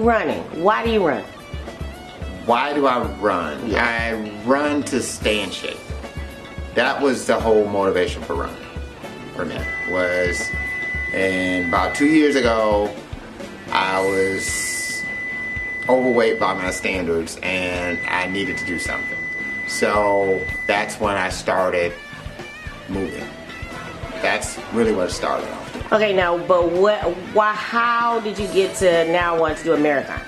running? Why do you run? Why do I run? Yeah. I run to stay in shape. That was the whole motivation for running for me. And about 2 years ago, I was overweight by my standards and I needed to do something. So that's when I started moving. That's really what it started off. Okay, now, but how did you get to now want to do a marathon?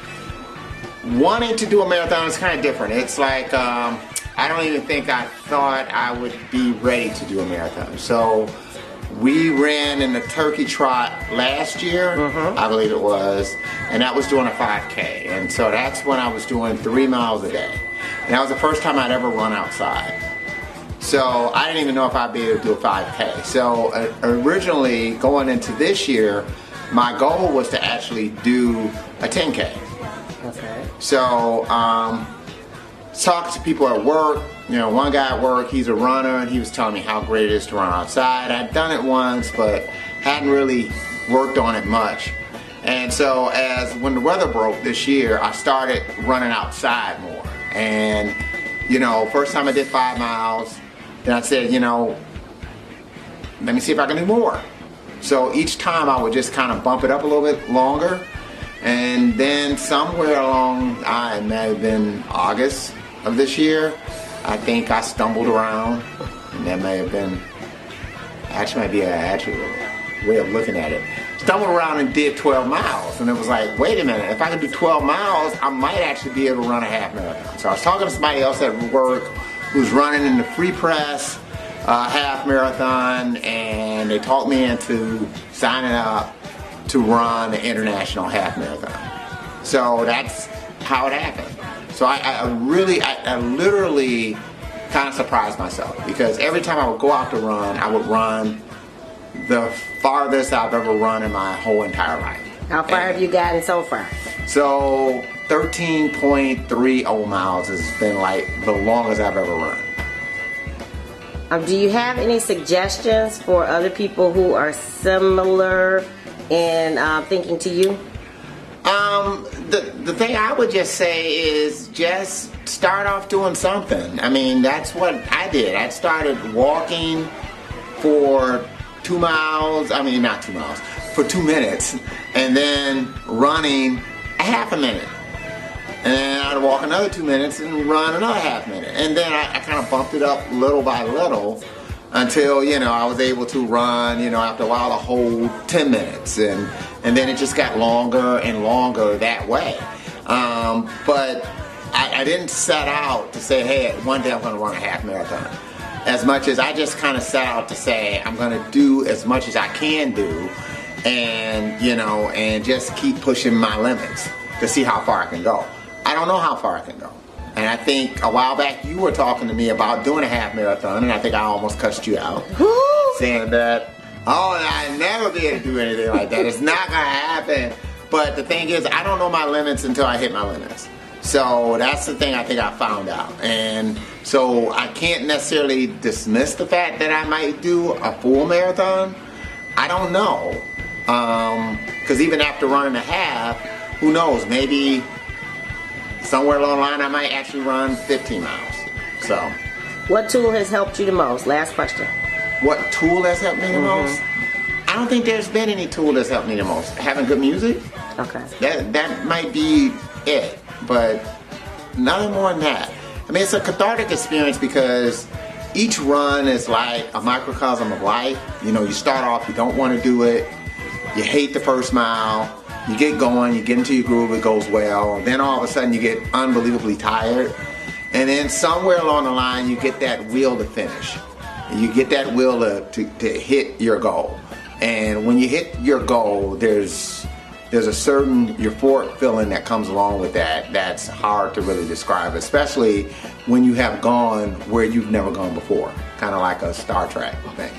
Wanting to do a marathon is kind of different. It's like, I don't even think I thought I would be ready to do a marathon. So we ran in the Turkey Trot last year, I believe it was, and that was doing a 5K. And so that's when I was doing 3 miles a day. And that was the first time I'd ever run outside. So I didn't even know if I'd be able to do a 5K. So originally, going into this year, my goal was to actually do a 10K. Okay. So, talked to people at work. You know, one guy at work, he's a runner, and he was telling me how great it is to run outside. I'd done it once, but hadn't really worked on it much. And so, when the weather broke this year, I started running outside more. And, you know, first time I did 5 miles, then I said, you know, let me see if I can do more. So each time I would just kind of bump it up a little bit longer. And then somewhere along, it may have been August of this year, I think I stumbled around. And that may have been, actually might be an actual way of looking at it. Stumbled around and did 12 miles. And it was like, wait a minute, if I can do 12 miles, I might actually be able to run a half marathon. So I was talking to somebody else at work who's running in the free press half marathon, and they talked me into signing up to run the international half marathon. So that's how it happened. So I literally kind of surprised myself, because every time I would go out to run, I would run the farthest I've ever run in my whole entire life. How far have you gotten so far? So 13.30 miles has been like the longest I've ever run. Do you have any suggestions for other people who are similar in thinking to you? The thing I would just say is just start off doing something. I mean, that's what I did. I started walking for 2 miles, I mean not 2 miles, for 2 minutes, and then running a half a minute. And then I'd walk another 2 minutes and run another half minute. And then I kind of bumped it up little by little until, you know, I was able to run, you know, after a while, a whole 10 minutes. And then it just got longer and longer that way. But I didn't set out to say, hey, one day I'm going to run a half marathon. As much as I just kind of set out to say, I'm going to do as much as I can do, and, you know, and just keep pushing my limits to see how far I can go. I don't know how far I can go. And I think a while back you were talking to me about doing a half marathon, and I think I almost cussed you out. Saying that, oh, I'd never be able to do anything like that. It's not going to happen. But the thing is, I don't know my limits until I hit my limits. So that's the thing I think I found out. And so I can't necessarily dismiss the fact that I might do a full marathon. I don't know. Because even after running a half, who knows, maybe somewhere along the line I might actually run 15 miles. So, what tool has helped you the most? Last question. What tool has helped me the most? I don't think there's been any tool that's helped me the most. Having good music? Okay. That might be it, but nothing more than that. I mean, it's a cathartic experience because each run is like a microcosm of life. You know, you start off, you don't want to do it, you hate the first mile, you get going, you get into your groove, it goes well, and then all of a sudden you get unbelievably tired, and then somewhere along the line you get that will to finish. You get that will to hit your goal. And when you hit your goal, there's a certain euphoric feeling that comes along with that that's hard to really describe, especially when you have gone where you've never gone before. Kind of like a Star Trek thing.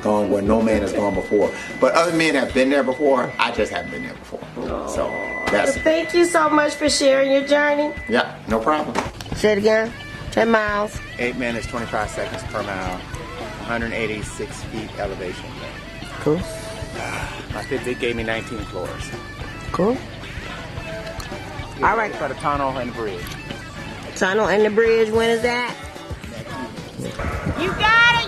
Gone where no man has gone before. But other men have been there before. I just haven't been there before. So that's it. Thank you so much for sharing your journey. Yeah, no problem. Say it again. 10 miles. 8 minutes, 25 seconds per mile. 186 feet elevation. Cool. My Fitbit gave me 19 floors. Cool. All right. For the tunnel and the bridge. Tunnel and the bridge, when is that? You got it!